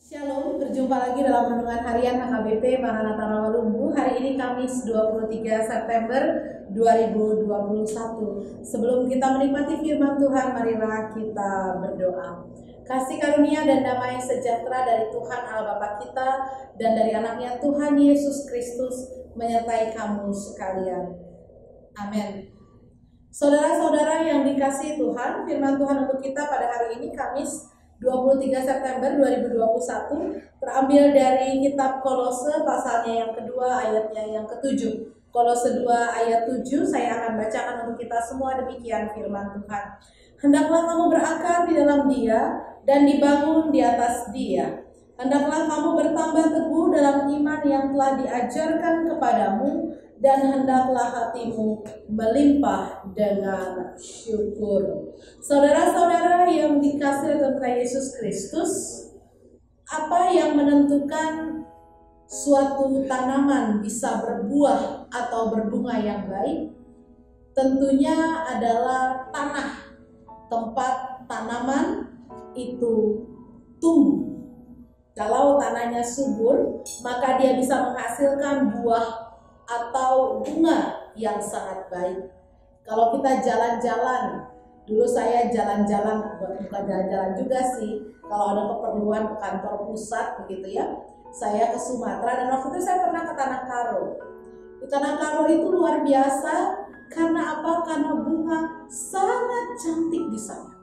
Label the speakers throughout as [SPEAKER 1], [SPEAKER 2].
[SPEAKER 1] Shalom, berjumpa lagi dalam renungan harian HKBP Maranatha Rawalumbu. Hari ini Kamis 23 September 2021. Sebelum kita menikmati firman Tuhan, marilah kita berdoa. Kasih karunia dan damai sejahtera dari Tuhan Allah Bapa kita dan dari anaknya Tuhan Yesus Kristus menyertai kamu sekalian. Amin. Saudara-saudara yang dikasihi Tuhan, firman Tuhan untuk kita pada hari ini Kamis 23 September 2021 terambil dari kitab Kolose pasalnya yang kedua ayatnya yang ke-7. Kolose 2 ayat 7 saya akan bacakan untuk kita semua, demikian firman Tuhan. Hendaklah kamu berakar di dalam Dia dan dibangun di atas Dia. Hendaklah kamu bertambah teguh dalam iman yang telah diajarkan kepadamu, dan hendaklah hatimu melimpah dengan syukur. Saudara-saudara yang dikasihi oleh Tuhan Yesus Kristus, apa yang menentukan suatu tanaman bisa berbuah atau berbunga yang baik? Tentunya adalah tanah, tempat tanaman itu tumbuh. Kalau tanahnya subur, maka dia bisa menghasilkan buah atau bunga yang sangat baik. Kalau kita jalan-jalan, dulu saya jalan-jalan, bukan jalan-jalan juga sih, kalau ada keperluan ke kantor pusat begitu ya, saya ke Sumatera dan waktu itu saya pernah ke Tanah Karo. Di Tanah Karo itu luar biasa, karena apa? Karena bunga sangat cantik di sana.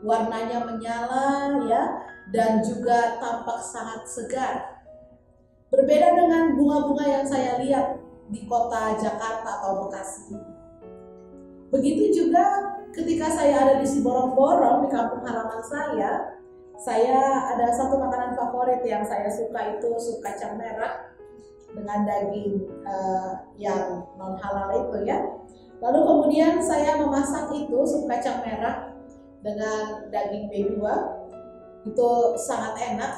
[SPEAKER 1] Warnanya menyala ya, dan juga tampak sangat segar. Berbeda dengan bunga-bunga yang saya lihat di kota Jakarta atau Bekasi. Begitu juga ketika saya ada di Siborong-Borong, di kampung halaman saya ada satu makanan favorit yang saya suka, itu sup kacang merah dengan daging yang non halal itu ya. Lalu kemudian saya memasak itu sup kacang merah dengan daging B2, itu sangat enak.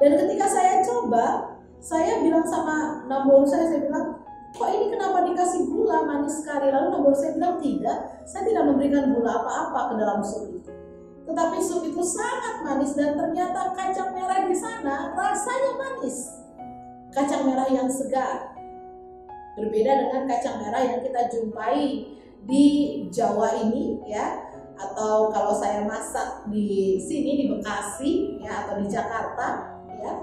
[SPEAKER 1] Dan ketika saya coba, saya bilang sama nambur saya bilang, kok ini kenapa dikasih gula, manis sekali? Lalu nambur saya bilang, tidak, saya tidak memberikan gula apa-apa ke dalam sup itu. Tetapi sup itu sangat manis dan ternyata kacang merah di sana rasanya manis. Kacang merah yang segar. Berbeda dengan kacang merah yang kita jumpai di Jawa ini ya, atau kalau saya masak di sini di Bekasi ya, atau di Jakarta ya,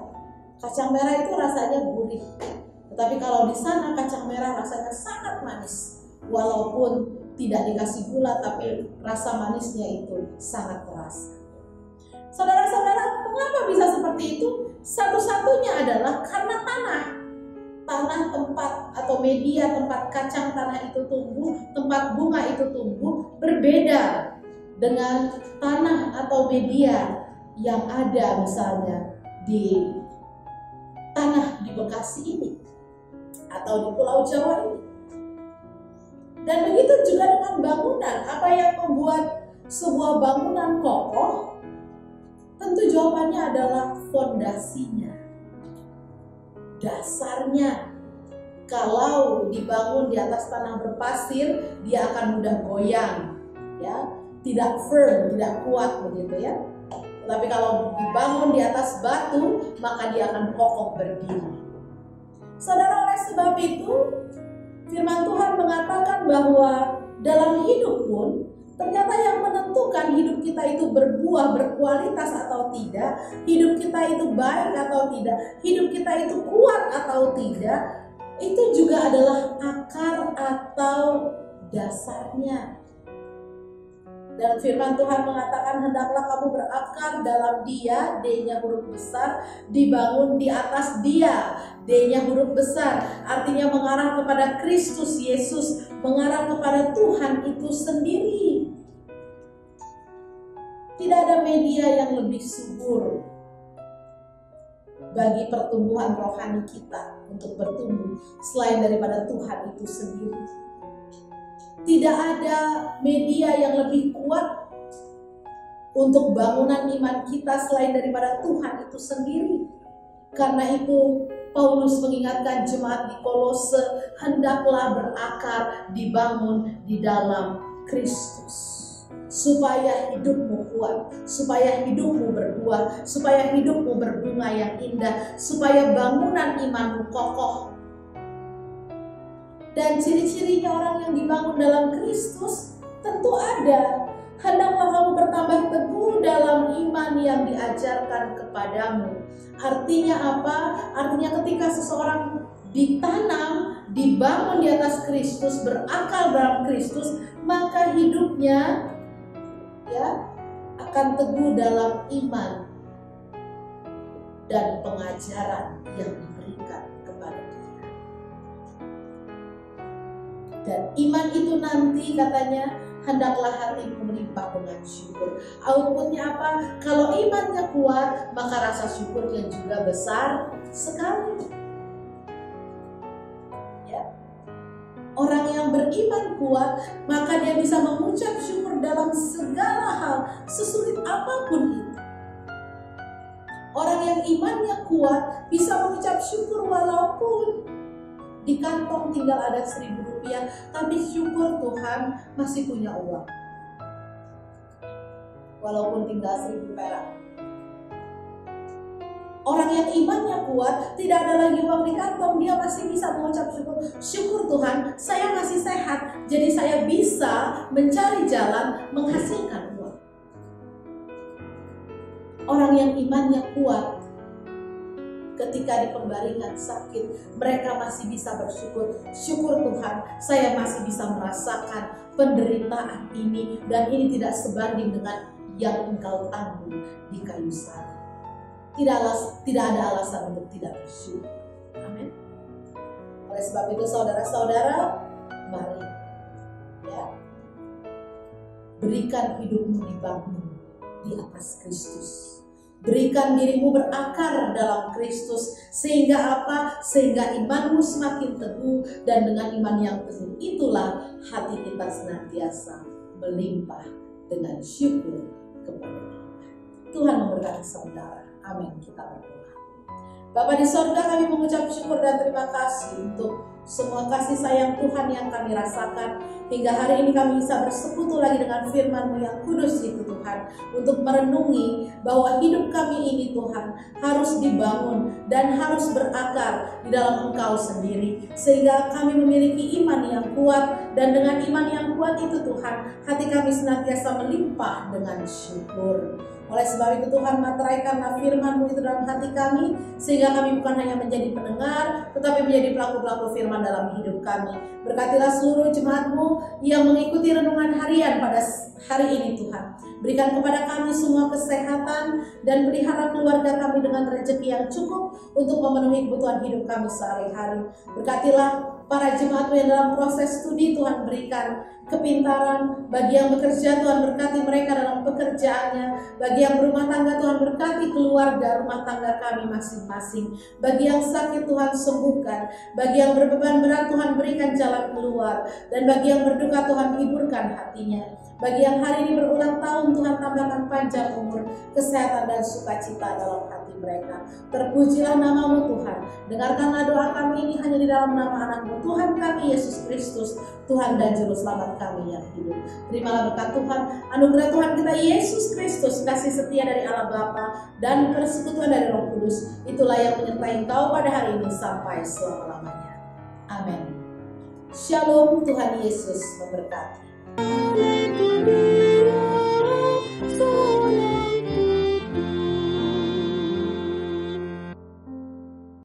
[SPEAKER 1] kacang merah itu rasanya gurih. Tetapi kalau di sana kacang merah rasanya sangat manis, walaupun tidak dikasih gula, tapi rasa manisnya itu sangat terasa. Saudara-saudara, mengapa bisa seperti itu? Satu-satunya adalah karena tanah tempat atau media tempat kacang tanah itu tumbuh, tempat bunga itu tumbuh, berbeda dengan tanah atau media yang ada misalnya di tanah di Bekasi ini atau di Pulau Jawa ini. Dan begitu juga dengan bangunan. Apa yang membuat sebuah bangunan kokoh? Tentu jawabannya adalah fondasinya, dasarnya. Kalau dibangun di atas tanah berpasir, dia akan mudah goyang, ya, tidak firm, tidak kuat begitu ya. Tapi kalau dibangun di atas batu, maka dia akan kokoh berdiri. Saudara, oleh sebab itu, firman Tuhan mengatakan bahwa dalam hidup pun, ternyata yang menentukan hidup kita itu berbuah, berkualitas atau tidak, hidup kita itu baik atau tidak, hidup kita itu kuat atau tidak, itu juga adalah akar atau dasarnya. Dan firman Tuhan mengatakan, hendaklah kamu berakar dalam Dia, D-nya huruf besar, dibangun di atas Dia, D-nya huruf besar. Artinya mengarah kepada Kristus Yesus, mengarah kepada Tuhan itu sendiri. Tidak ada media yang lebih subur bagi pertumbuhan rohani kita untuk bertumbuh selain daripada Tuhan itu sendiri. Tidak ada media yang lebih kuat untuk bangunan iman kita selain daripada Tuhan itu sendiri. Karena itu Paulus mengingatkan jemaat di Kolose, hendaklah berakar, dibangun di dalam Kristus. Supaya hidupmu kuat, supaya hidupmu berbuah, supaya hidupmu berbunga yang indah, supaya bangunan imanmu kokoh. Dan ciri-cirinya orang yang dibangun dalam Kristus tentu ada. Hendaklah kamu bertambah teguh dalam iman yang diajarkan kepadamu. Artinya apa? Artinya ketika seseorang ditanam, dibangun di atas Kristus, berakal dalam Kristus, maka hidupnya akan teguh dalam iman dan pengajaran yang diberikan kepada dia. Dan iman itu nanti katanya, hendaklah hatimu melimpah dengan syukur. Outputnya apa? Kalau imannya kuat, maka rasa syukurnya juga besar sekali. Orang yang beriman kuat, maka dia bisa mengucap syukur dalam segala hal, sesulit apapun itu. Orang yang imannya kuat bisa mengucap syukur walaupun di kantong tinggal ada 1.000 rupiah, tapi syukur Tuhan masih punya uang. Walaupun tinggal 1.000 perak. Orang yang imannya kuat, tidak ada lagi uang di kantong, dia masih bisa mengucap syukur. Syukur Tuhan, saya masih sehat, jadi saya bisa mencari jalan menghasilkan uang. Orang yang imannya kuat, ketika di pembaringan sakit, mereka masih bisa bersyukur. Syukur Tuhan, saya masih bisa merasakan penderitaan ini, dan ini tidak sebanding dengan yang Engkau tanggung di kayu salib. Tidak ada alasan untuk tidak bersyukur. Amin. Oleh sebab itu saudara-saudara, mari berikan hidupmu dibangun di atas Kristus. Berikan dirimu berakar dalam Kristus. Sehingga apa? Sehingga imanmu semakin teguh, dan dengan iman yang teguh itulah hati kita senantiasa melimpah dengan syukur kepada Tuhan. Tuhan memberkati saudara. Amin. Kita berdoa. Bapa di sorga, kami mengucap syukur dan terima kasih untuk semua kasih sayang Tuhan yang kami rasakan. Hingga hari ini kami bisa bersekutu lagi dengan firman-Mu yang kudus itu Tuhan. Untuk merenungi bahwa hidup kami ini Tuhan harus dibangun dan harus berakar di dalam Engkau sendiri. Sehingga kami memiliki iman yang kuat. Dan dengan iman yang kuat itu Tuhan, hati kami senantiasa melimpah dengan syukur. Oleh sebab itu Tuhan, materaikanlah firman-Mu itu dalam hati kami, sehingga kami bukan hanya menjadi pendengar, tetapi menjadi pelaku-pelaku firman dalam hidup kami. Berkatilah seluruh jemaat-Mu yang mengikuti renungan harian pada hari ini Tuhan. Berikan kepada kami semua kesehatan, dan pelihara keluarga kami dengan rezeki yang cukup untuk memenuhi kebutuhan hidup kami sehari-hari. Berkatilah para jemaat-Mu yang dalam proses studi, Tuhan berikan kepintaran. Bagi yang bekerja, Tuhan berkati mereka dalam pekerjaannya. Bagi yang berumah tangga, Tuhan berkati keluarga rumah tangga kami masing-masing. Bagi yang sakit, Tuhan sembuhkan. Bagi yang berbeban berat, Tuhan berikan jalan keluar. Dan bagi yang berduka, Tuhan hiburkan hatinya. Bagi yang hari ini berulang tahun, Tuhan tambahkan panjang umur, kesehatan dan sukacita dalam hati mereka. Terpujilah nama-Mu Tuhan. Dengarkanlah doa kami ini hanya di dalam nama anak-Mu Tuhan kami Yesus Kristus, Tuhan dan Juru Selamat kami yang hidup. Terimalah berkat Tuhan, anugerah Tuhan kita Yesus Kristus, kasih setia dari Allah Bapa, dan persekutuan dari Roh Kudus, itulah yang menyertai engkau pada hari ini sampai selama-lamanya. Amin. Shalom, Tuhan Yesus memberkati.